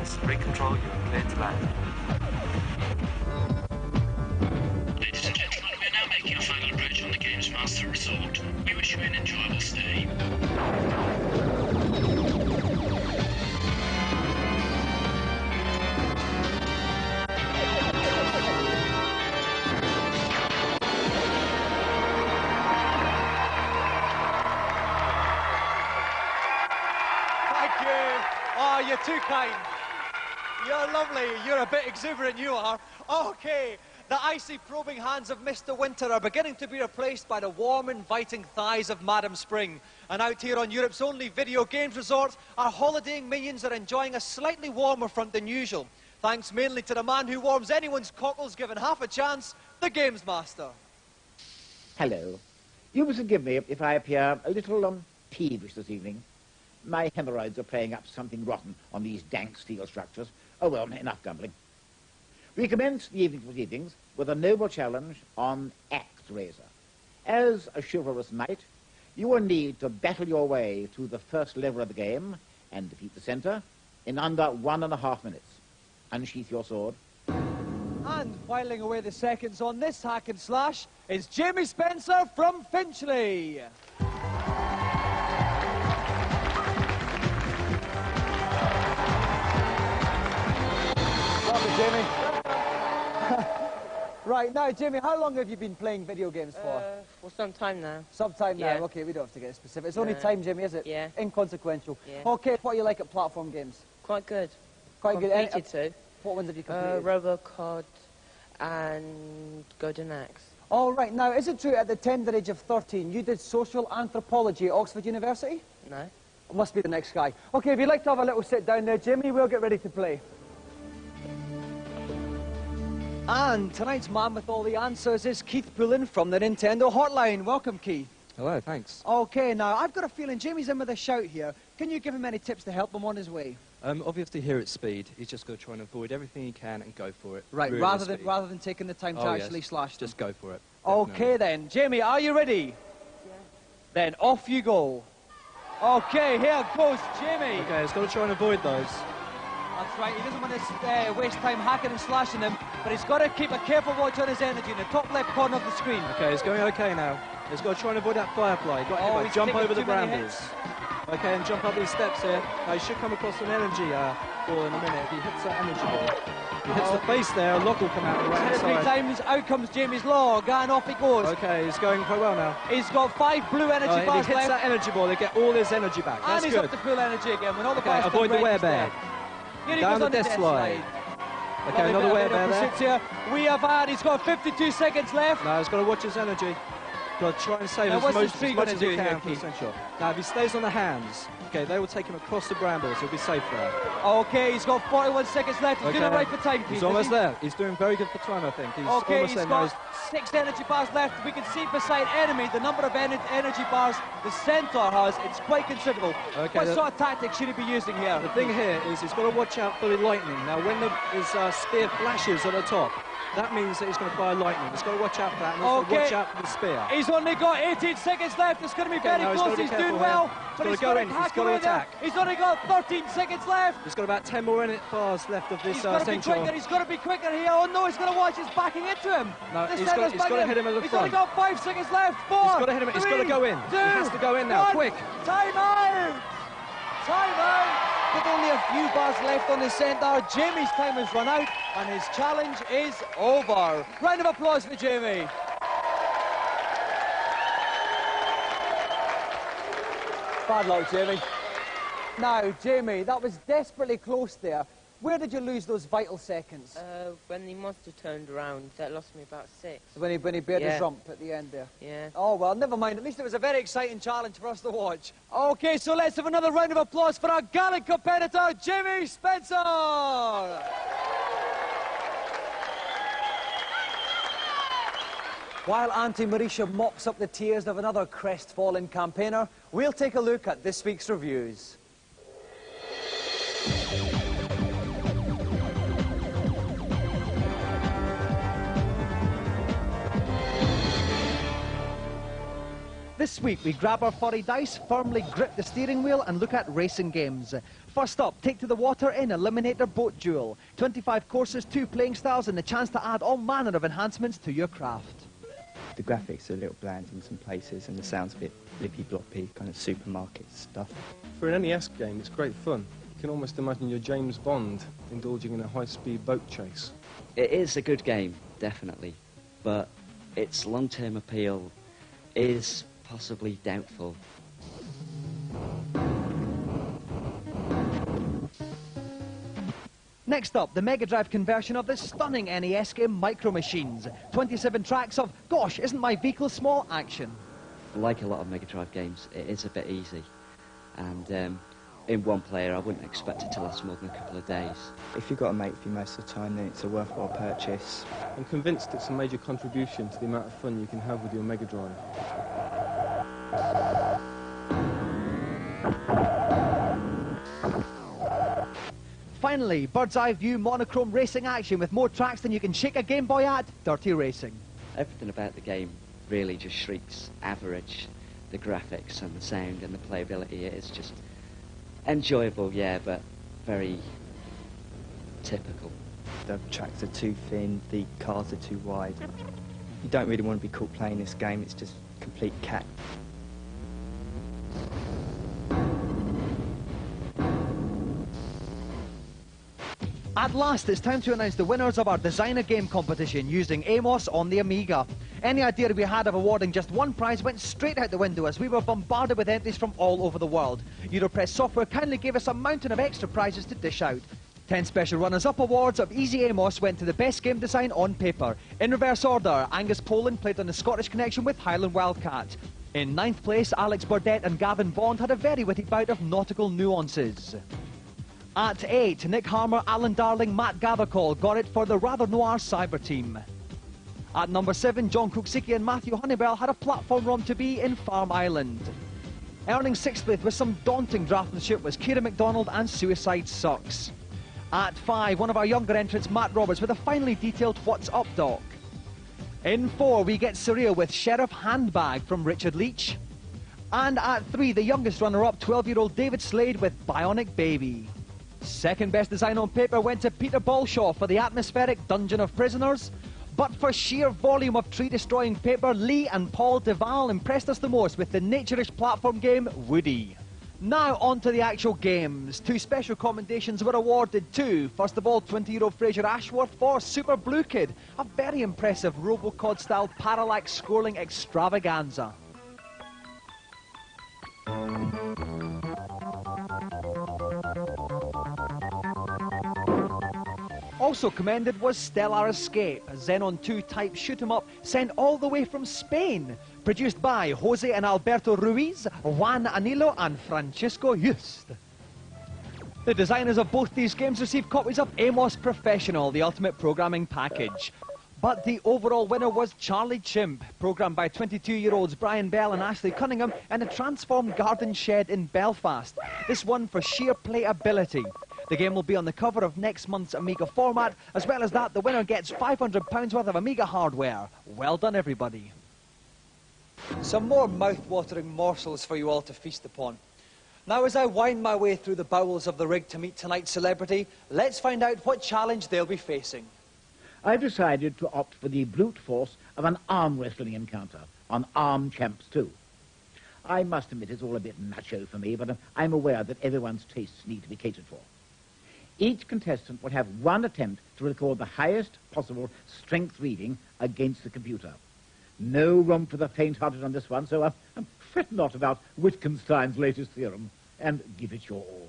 pilots, recontrol, you're clear to land. Ladies and gentlemen, we are now making our final approach on the Gamesmaster Resort. We wish you an enjoyable stay. Thank you. Oh, you're too kind. You're lovely. You're a bit exuberant, you are. Okay. The icy probing hands of Mr. Winter are beginning to be replaced by the warm inviting thighs of Madam Spring. And out here on Europe's only video games resort, our holidaying minions are enjoying a slightly warmer front than usual. Thanks mainly to the man who warms anyone's cockles given half a chance, the Gamesmaster. Hello. You must forgive me if I appear a little peevish this evening. My hemorrhoids are playing up something rotten on these dank steel structures. Oh well, enough grumbling. We commence the evenings with a noble challenge on Axe Razor. As a chivalrous knight, you will need to battle your way through the first level of the game and defeat the centre in under 1.5 minutes. Unsheath your sword. And whiling away the seconds on this hack and slash is Jamie Spencer from Finchley. Welcome, Jamie. Right, now, Jamie, how long have you been playing video games for? For some time now. Some time Yeah. now. Okay, we don't have to get specific. It's only time, Jamie, is it? Yeah. Inconsequential. Yeah. Okay, what do you like at platform games? Quite good. Quite good. Completed too. What ones have you completed? Robocod and Golden Axe. All right, now, is it true at the tender age of 13 you did social anthropology at Oxford University? No. Must be the next guy. Okay, if you'd like to have a little sit down there, Jimmy, we'll get ready to play. And tonight's man with all the answers is Keith Pullen from the Nintendo Hotline. Welcome, Keith. Hello, thanks. Okay, now, I've got a feeling Jamie's in with a shout here. Can you give him any tips to help him on his way? Obviously here at speed, he's just got to try and avoid everything he can and go for it. Right, really rather speed. than taking the time to actually slash them. Just go for it. Okay then, Jamie, are you ready? Yeah. Then off you go. Okay, here goes Jamie. Okay, he's got to try and avoid those. That's right, he doesn't want to waste time hacking and slashing them, but he's got to keep a careful watch on his energy in the top left corner of the screen. Okay, he's going okay now. He's got to try and avoid that firefly. He's got to hit by he's jump taking over the too many brambles. hits. Okay, and jump up these steps here. Now, he should come across an energy ball in a minute if he hits that energy ball. If he hits the face there, a log will come out the right Hit it 3 side. times, out comes Jamie's log, and off he goes. Okay, he's going quite well now. He's got 5 blue energy If he bars hits left, that energy ball, they get all his energy back. and That's he's good. up to full energy again. When all the Okay, bars avoid the come red, he's werebear. dead. Here he Down goes the on the death death slide. slide. Okay, another Lovely bit of werebear there. pursuits here. We have had, he's got 52 seconds left. No, he's got to watch his energy. Got to try and save Now, as what's much his tree as much gonna as he do here, can for the Keith? central. Now, if he stays on the hands, okay, they will take him across the brambles. He'll be safe there. Okay, he's got 41 seconds left. He's doing it right for time, Keith. He's almost there. He's doing very good for time, I think. He's Okay, almost he's there now. got 6 energy bars left. We can see beside enemy the number of energy bars the centaur has. It's quite considerable. Okay, What sort of tactics should he be using here? The thing here is he's got to watch out for the lightning. Now, when his spear flashes at the top, that means that he's going to fire lightning. He's got to watch out for that, and also watch out for the spear. He's only got 18 seconds left. It's going to be very now he's close. gotta be He's careful doing here. well, He's but gotta he's go got to in. He's hack gotta away there. attack. He's only got 13 seconds left. He's got about 10 more bars left of this He's got to be central. quicker. He's got to be quicker here. Oh no, he's going to watch. He's backing into him. No, This he's centre's got to backing hit him at the He's front. only got 5 seconds left. 4. He's got to hit him. He's got to go in. He has to go in now. 1. Quick. Time out. Time out. With only a few bars left on his centre, Jamie's time has run out and his challenge is over. Round of applause for Jamie. Bad luck, Jamie. Now, Jamie, that was desperately close there. Where did you lose those vital seconds? When the monster turned around, that lost me about 6. When he bared his Yeah. rump at the end there. Yeah. Oh, well, never mind. At least it was a very exciting challenge for us to watch. OK, so let's have another round of applause for our gallant competitor, Jamie Spencer! While Auntie Marisha mops up the tears of another crestfallen campaigner, we'll take a look at this week's reviews. This week we grab our furry dice, firmly grip the steering wheel and look at racing games. First up, take to the water in Eliminator Boat Duel. 25 courses, 2 playing styles and the chance to add all manner of enhancements to your craft. The graphics are a little bland in some places and the sound's a bit blippy-bloppy, kind of supermarket stuff. For an NES game, it's great fun. You can almost imagine you're James Bond indulging in a high-speed boat chase. It is a good game, definitely, but its long-term appeal is possibly doubtful. Next up, the Mega Drive conversion of the stunning NES game Micro Machines. 27 tracks of, gosh, isn't my vehicle small action. Like a lot of Mega Drive games, it is a bit easy, and in one player I wouldn't expect it to last more than a couple of days. If you've got a mate with you most of the time, then it's a worthwhile purchase. I'm convinced it's a major contribution to the amount of fun you can have with your Mega Drive. Finally, bird's eye view monochrome racing action with more tracks than you can shake a Game Boy at. Dirty Racing. Everything about the game really just shrieks average. The graphics and the sound and the playability, it is just enjoyable, yeah, but very typical. The tracks are too thin, the cars are too wide. You don't really want to be caught playing this game, it's just complete cat. At last, it's time to announce the winners of our designer game competition using Amos on the Amiga. Any idea we had of awarding just one prize went straight out the window as we were bombarded with entries from all over the world. Europress Software kindly gave us a mountain of extra prizes to dish out. 10 special runners-up awards of Easy Amos went to the best game design on paper. In reverse order, Angus Poland played on the Scottish connection with Highland Wildcat. In 9th place, Alex Burdett and Gavin Bond had a very witty bout of nautical nuances. At 8, Nick Harmer, Alan Darling, Matt Gavakol got it for the rather noir Cyber Team. At number 7, John Kuksiki and Matthew Honeybell had a platform run to be in Farm Island. Earning 6th place with some daunting draftsmanship was Kira MacDonald and Suicide Sucks. At 5, one of our younger entrants, Matt Roberts, with a finely detailed What's Up Doc. In 4, we get surreal with Sheriff Handbag from Richard Leach. And at 3, the youngest runner-up, 12-year-old David Slade with Bionic Baby. Second best design on paper went to Peter Balshaw for the atmospheric Dungeon of Prisoners. But for sheer volume of tree-destroying paper, Lee and Paul Deval impressed us the most with the nature-ish platform game Woody. Now on to the actual games. 2 special commendations were awarded to, first of all, 20-year-old Fraser Ashworth for Super Blue Kid, a very impressive Robocod-style parallax scrolling extravaganza. Also commended was Stellar Escape, a Xenon 2 type shoot-'em-up sent all the way from Spain. Produced by Jose and Alberto Ruiz, Juan Anilo and Francisco Just. The designers of both these games received copies of Amos Professional, the ultimate programming package. But the overall winner was Charlie Chimp, programmed by 22-year-olds Brian Bell and Ashley Cunningham in a transformed garden shed in Belfast. This won for sheer playability. The game will be on the cover of next month's Amiga format. As well as that, the winner gets £500 worth of Amiga hardware. Well done, everybody. Some more mouth-watering morsels for you all to feast upon. Now, as I wind my way through the bowels of the rig to meet tonight's celebrity, let's find out what challenge they'll be facing. I've decided to opt for the brute force of an arm wrestling encounter on Arm Champs 2. I must admit it's all a bit macho for me, but I'm aware that everyone's tastes need to be catered for. Each contestant will have one attempt to record the highest possible strength reading against the computer. No room for the faint-hearted on this one, so fret not about Wittgenstein's latest theorem, and give it your all.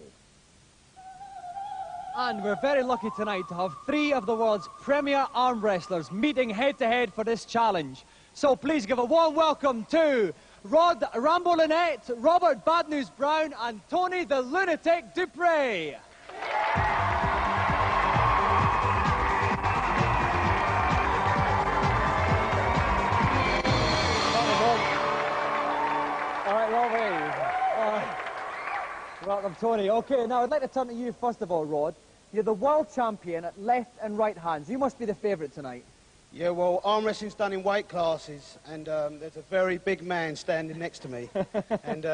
And we're very lucky tonight to have 3 of the world's premier arm wrestlers meeting head-to-head for this challenge. So please give a warm welcome to Rod Rambo Lynette, Robert Bad News Brown, and Tony the Lunatic Dupre. All right, Robbie. Welcome, Tony. Okay, now I'd like to turn to you first of all, Rod. You're the world champion at left and right hands. You must be the favourite tonight. Yeah, well, arm wrestling's done in weight classes, and there's a very big man standing next to me. And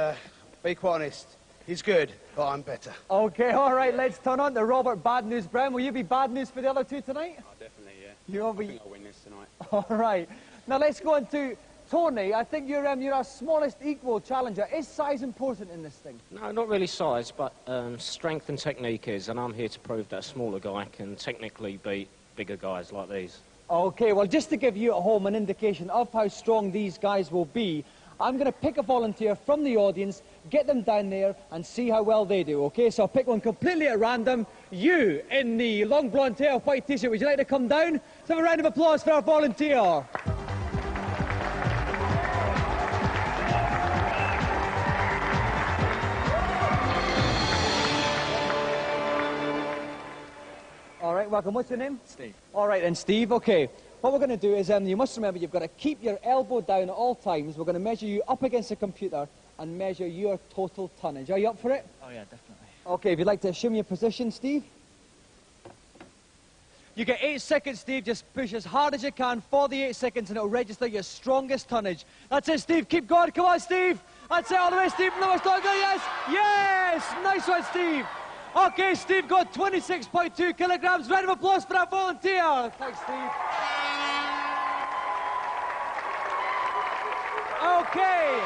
be quite honest, he's good, but I'm better. Okay, all right, let's turn on to Robert Bad News Brown. Will you be bad news for the other two tonight? Oh, definitely, yeah. You will be. I think I'll win this tonight. All right. Now let's go on to Tony. I think you're our smallest equal challenger. Is size important in this thing? No, not really size, but strength and technique is, and I'm here to prove that a smaller guy can technically beat bigger guys like these. Okay, well, just to give you at home an indication of how strong these guys will be, I'm going to pick a volunteer from the audience, get them down there, and see how well they do, okay? So I'll pick one completely at random. You, in the long blonde hair, white T-shirt, would you like to come down? Let's have a round of applause for our volunteer. All right, welcome. What's your name? Steve. All right, and Steve, okay. What we're going to do is, you must remember, you've got to keep your elbow down at all times. We're going to measure you up against the computer and measure your total tonnage. Are you up for it? Oh, yeah, definitely. Okay, if you'd like to assume your position, Steve. You get 8 seconds, Steve. Just push as hard as you can for the 8 seconds, and it'll register your strongest tonnage. That's it, Steve. Keep going. Come on, Steve. That's it all the way, Steve. No, stronger. Yes. Yes. Nice one, Steve. Okay, Steve got 26.2 kilograms. Round of applause for our volunteer. Thanks, Steve. Okay,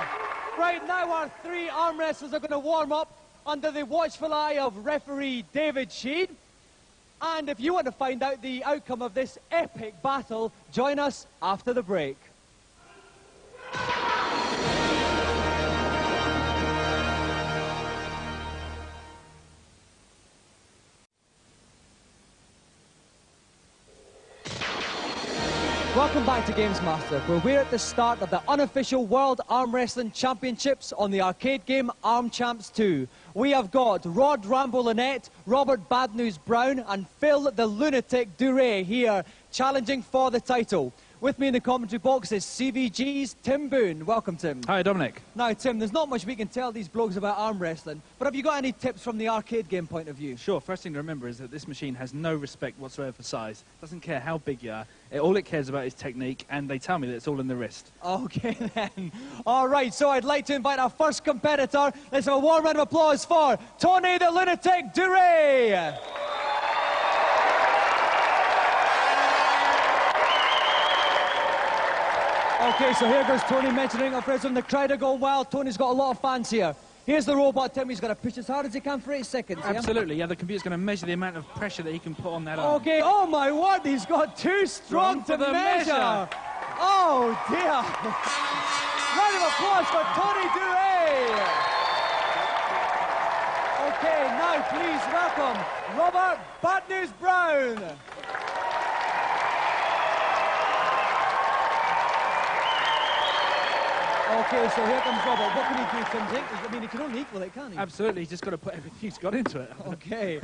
right now our 3 arm wrestlers are going to warm up under the watchful eye of referee David Sheed. And if you want to find out the outcome of this epic battle, join us after the break. Welcome back to Gamesmaster, where we're at the start of the unofficial World Arm Wrestling Championships on the arcade game Arm Champs 2. We have got Rod Rambo-Lynette, Robert Bad News Brown, and Phil the Lunatic Duray here, challenging for the title. With me in the commentary box is CVG's Tim Boone. Welcome, Tim. Hi, Dominic. Now, Tim, there's not much we can tell these blogs about arm wrestling, but have you got any tips from the arcade game point of view? Sure. First thing to remember is that this machine has no respect whatsoever for size. Doesn't care how big you are. All it cares about is technique, and they tell me that it's all in the wrist. Okay, then. All right, so I'd like to invite our first competitor. Let's have a warm round of applause for Tony the Lunatic Duray. Okay, so here goes Tony mentioning our friends on the crowd are going wild. Tony's got a lot of fans here. Here's the robot, Tim. He's going to push as hard as he can for 8 seconds. Absolutely, yeah. The computer's going to measure the amount of pressure that he can put on that arm. Okay, oh my word, he's got too strong to measure. Oh dear. Round of applause for Tony Duray. Okay, now please welcome Robert Bad News Brown. Okay, so here comes Robert. What can he do, Tim? I mean, he can only equal it, can't he? Absolutely, he's just got to put everything he's got into it. Okay.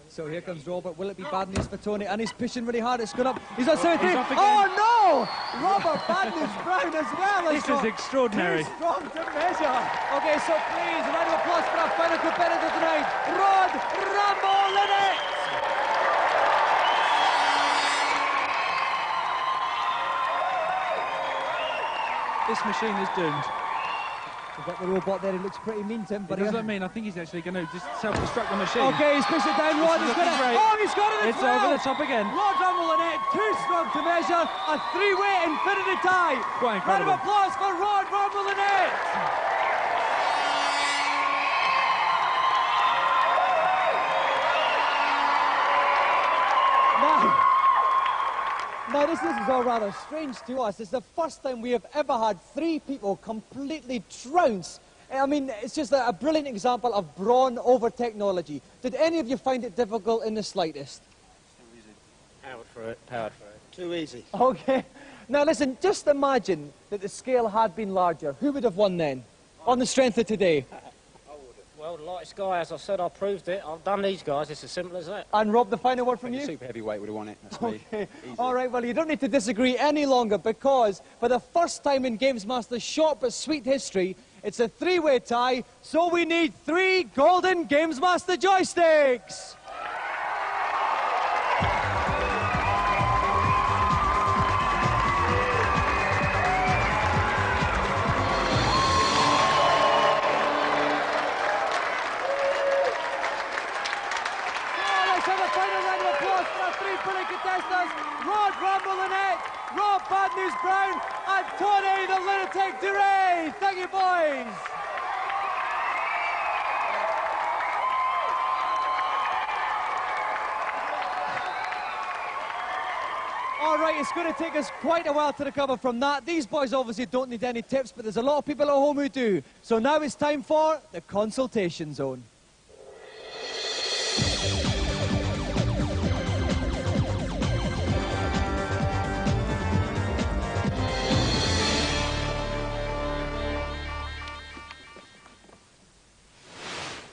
So here comes Robert. Will it be bad news for Tony? And he's pushing really hard. It's going up. He's on 17. Oh, no! Robert Bad News Brown as well. This is extraordinary. Too strong to measure. Okay, so please, a round of applause for our final competitor tonight, Rod Rambo-Lynette. This machine is doomed. We've got the robot there. He looks pretty mean, Tim. What does that mean? I think he's actually going to just self-destruct the machine. Okay, he's pushed it down. Rod is going to... Oh, he's got it as it's well. Over the top again. Rod Rambo-Lynette, too strong to measure. A 3-way infinity tie. Quite Round incredible. of applause for Rod Rambo-Lynette. Now, this is all rather strange to us. It's the first time we have ever had 3 people completely trounce. I mean, it's just a brilliant example of brawn over technology. Did any of you find it difficult in the slightest? Too easy. Powered for it. Too easy. Okay. Now, listen, just imagine that the scale had been larger. Who would have won then, on the strength of today? Well, the lightest guy, as I said, I proved it. I've done these guys. It's as simple as that. And Rob, the final word from you? Super heavyweight would have won it. That's Okay. me. All right, well, you don't need to disagree any longer because for the first time in Gamesmaster's short but sweet history, it's a 3-way tie, so we need 3 golden Gamesmaster joysticks. us, Rod Rumble the Net, Rob Bad News Brown, and Tony the Lunatic Duray. Thank you, boys. All right, it's going to take us quite a while to recover from that. These boys obviously don't need any tips, but there's a lot of people at home who do. So now it's time for the consultation zone.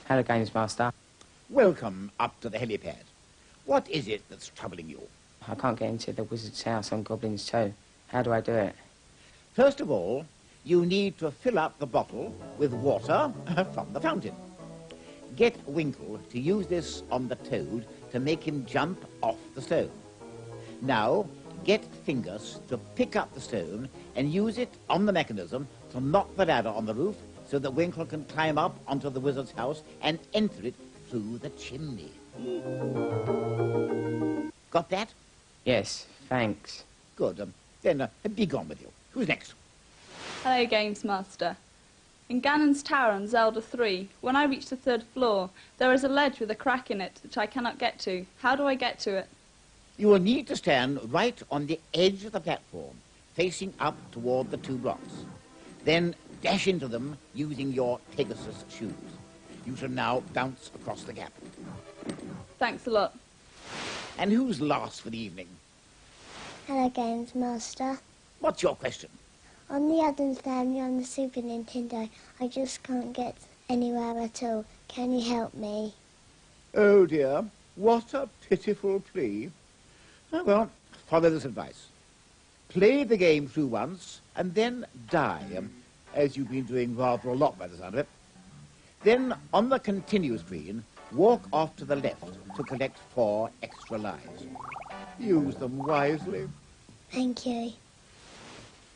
Hello, Gamesmaster. Welcome up to the helipad. What is it that's troubling you? I can't get into the wizard's house on Goblin's Toe. How do I do it? First of all, you need to fill up the bottle with water from the fountain. Get Winkle to use this on the toad to make him jump off the stone. Now, get Fingers to pick up the stone and use it on the mechanism to knock the ladder on the roof so that Winkle can climb up onto the wizard's house and enter it through the chimney. Got that? Yes, thanks. Good. Then be gone with you. Who's next? Hello, Gamesmaster. In Ganon's tower on Zelda 3, when I reach the 3rd floor, there is a ledge with a crack in it which I cannot get to. How do I get to it? You will need to stand right on the edge of the platform, facing up toward the 2 blocks. Then dash into them using your Pegasus shoes. You shall now bounce across the gap. Thanks a lot. And who's last for the evening? Hello, Gamesmaster. What's your question? On the Addams Family on the Super Nintendo, I just can't get anywhere at all. Can you help me? Oh dear, what a pitiful plea. Oh, well, follow this advice. Play the game through once and then die, as you've been doing rather a lot by the sound of it. Then, on the continue screen, walk off to the left to collect 4 extra lives. Use them wisely. Thank you.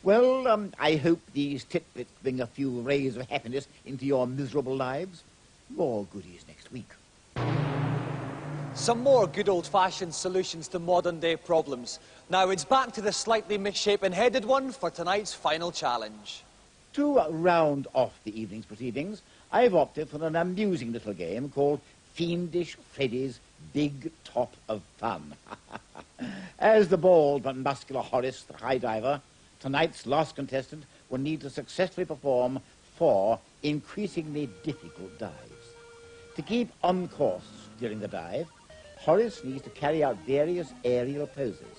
Well, I hope these titbits bring a few rays of happiness into your miserable lives. More goodies next week. Some more good old-fashioned solutions to modern-day problems. Now it's back to the slightly misshapen-headed one for tonight's final challenge. To round off the evening's proceedings, I've opted for an amusing little game called Fiendish Freddy's Big Top of Fun. As the bald but muscular Horace, the high diver, tonight's last contestant will need to successfully perform 4 increasingly difficult dives. To keep on course during the dive, Horace needs to carry out various aerial poses.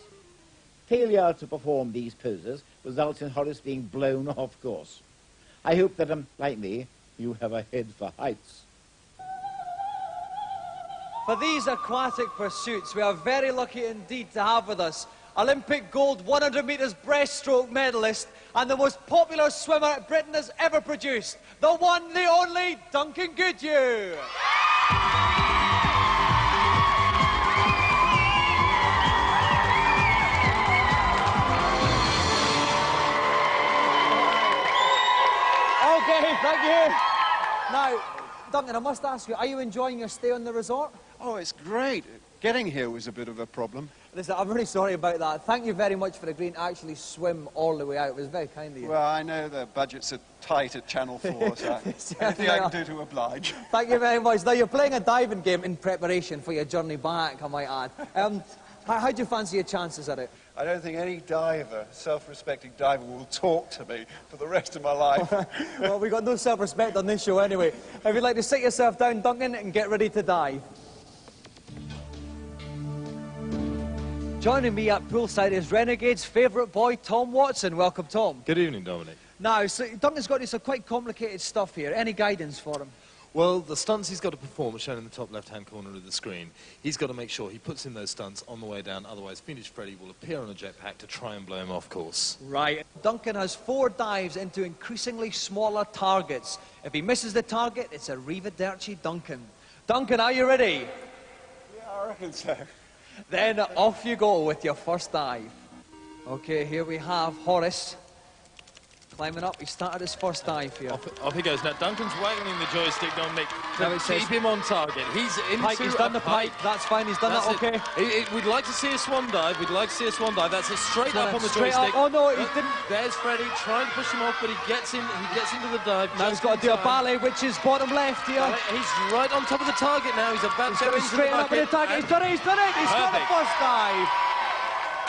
Failure to perform these poses results in Horace being blown off course. I hope that, like me, you have a head for heights. For these aquatic pursuits, we are very lucky indeed to have with us Olympic gold 100 metres breaststroke medalist and the most popular swimmer Britain has ever produced, the one, the only, Duncan Goodyear. Okay, thank you. Now, Duncan, I must ask you, are you enjoying your stay on the resort? Oh, it's great. Getting here was a bit of a problem. Listen, I'm really sorry about that. Thank you very much for agreeing to actually swim all the way out. It was very kind of you. Well, I know the budgets are tight at Channel 4, so anything I can do to oblige. Thank you very much. Now, you're playing a diving game in preparation for your journey back, I might add. How do you fancy your chances at it? I don't think any diver, self-respecting diver, will talk to me for the rest of my life. Well, we've got no self-respect on this show anyway. If you'd like to sit yourself down, Duncan, and get ready to dive. Joining me at poolside is Renegade's favourite boy, Tom Watson. Welcome, Tom. Good evening, Dominic. Now, so Duncan's got some quite complicated stuff here. Any guidance for him? Well, the stunts he's got to perform are shown in the top left-hand corner of the screen. He's got to make sure he puts in those stunts on the way down, otherwise Fiendish Freddy will appear on a jetpack to try and blow him off course. Right. Duncan has 4 dives into increasingly smaller targets. If he misses the target, it's arrivederci Duncan. Duncan, are you ready? Yeah, I reckon so. Then off you go with your first dive. Okay, here we have Horace Climbing up, he started his first dive here. Off he goes. Now Duncan's waggling the joystick, Dominic, Now to it says keep him on target. He's into pike, he's done the pike. That's fine, he's done That's that, okay. We'd like to see a swan dive. We'd like to see a swan dive. That's a straight up on the straight joystick. up. Oh no, he didn't. There's Freddie trying to push him off, but he gets in. He gets into the dive. Now he's got to do a ballet, which is bottom left here. He's right on top of the target now. He's about to go into straight the up with the target. He's done it. He's done it. He's got the first dive.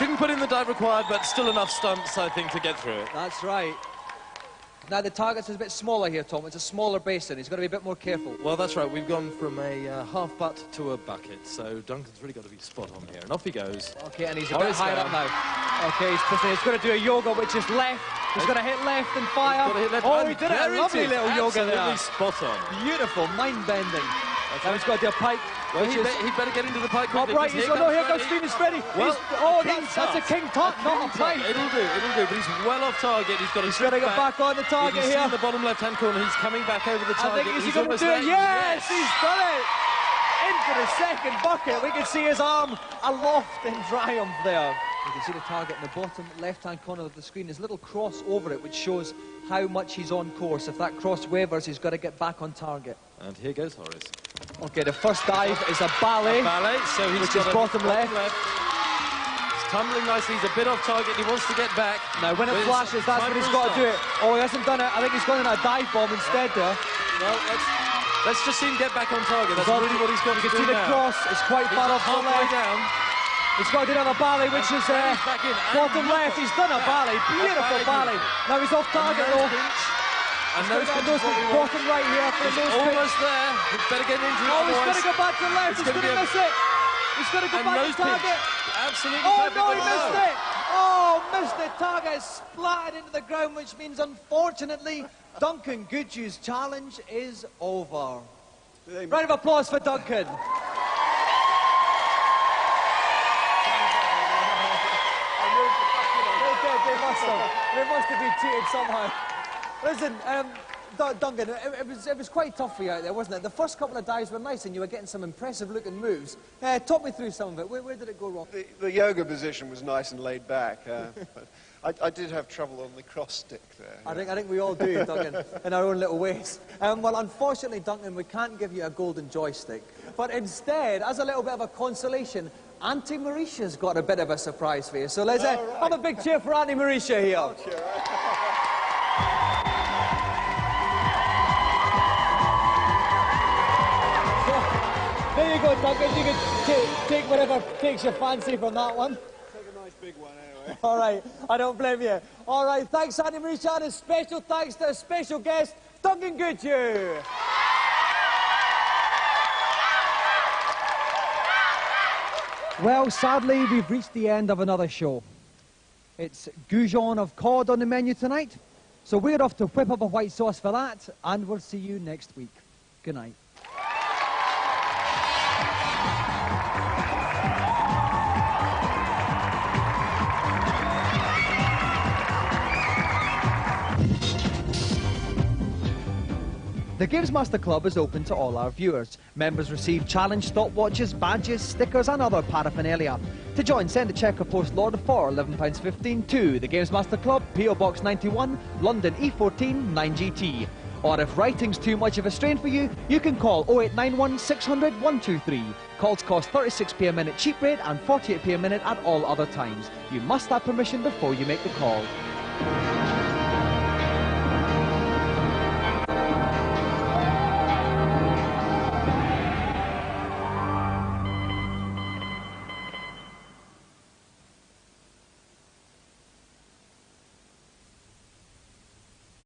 Didn't put in the dive required, but still enough stunts, I think, to get through it. That's right. Now the target's a bit smaller here, Tom. It's a smaller basin. He's got to be a bit more careful. Well, that's right. We've gone from a half butt to a bucket, so Duncan's really got to be spot on here. And off he goes. Okay, and he's a bit higher up now. Okay, he's going to do a yoga, which is left. He's going to hit left and fire. Oh, he did it. A lovely little yoga there. Absolutely spot on. Beautiful, mind-bending. Now he's got to do a pike. Well, he'd better get into the pike quickly. Upright, here goes Stephen Freddy. Well, that's a king tut, not a pike. It'll do, but he's well off target. He's got to get back on the target here. In the bottom left-hand corner, he's coming back over the target. I think he's going to do it. Yes, he's done it. Into the second bucket. We can see his arm aloft in triumph there. You can see the target in the bottom left-hand corner of the screen. There's a little cross over it, which shows how much he's on course. If that cross wavers, he's got to get back on target. And here goes Horace. Okay, the first dive is a ballet, so he's which is bottom left. He's tumbling nicely. He's a bit off target. He wants to get back. Now, when it flashes, that's when he's got to do it. Oh, he hasn't done it. I think he's gone in a dive bomb instead there. Well, let's just see him get back on target. That's really what he's got to do. You can see the cross is quite far off the left. Down. He's got to do another ballet, which is bottom left. He's done a ballet, beautiful ballet. Now he's off target though. And those bottom right here for the almost there. He's better get into it. Oh, he's going to go back to the left. He's going to miss it. He's going to go back to target. Absolutely. Oh no, he missed it. Oh, missed it. Target splattered into the ground, which means unfortunately Duncan Goodhue's challenge is over. Round of applause for Duncan. They must have been cheated somehow. Listen, Duncan, it was quite tough for you out there, wasn't it? The first couple of dives were nice and you were getting some impressive-looking moves. Talk me through some of it. Where did it go wrong? The yoga position was nice and laid back. But I did have trouble on the cross stick there. I think we all do, Duncan, in our own little ways. Well, unfortunately, Duncan, we can't give you a golden joystick. But instead, as a little bit of a consolation, Auntie Marisha's got a bit of a surprise for you. So let's have a big cheer for Auntie Marisha here. Oh, cheer. There you go, Duncan. You can take whatever takes your fancy from that one. Take a nice big one anyway. All right, I don't blame you. All right, thanks, Auntie Marisha, and a special thanks to a special guest, Duncan Goodhue. Well, sadly, we've reached the end of another show. It's goujon of cod on the menu tonight, so we're off to whip up a white sauce for that, and we'll see you next week. Good night. The Gamesmaster Club is open to all our viewers. Members receive challenge stopwatches, badges, stickers and other paraphernalia. To join, send a cheque or post-order for £11.15 to the Gamesmaster Club, P.O. Box 91, London E14 9GT. Or if writing's too much of a strain for you, you can call 0891 600 123. Calls cost 36p a minute cheap rate and 48p a minute at all other times. You must have permission before you make the call.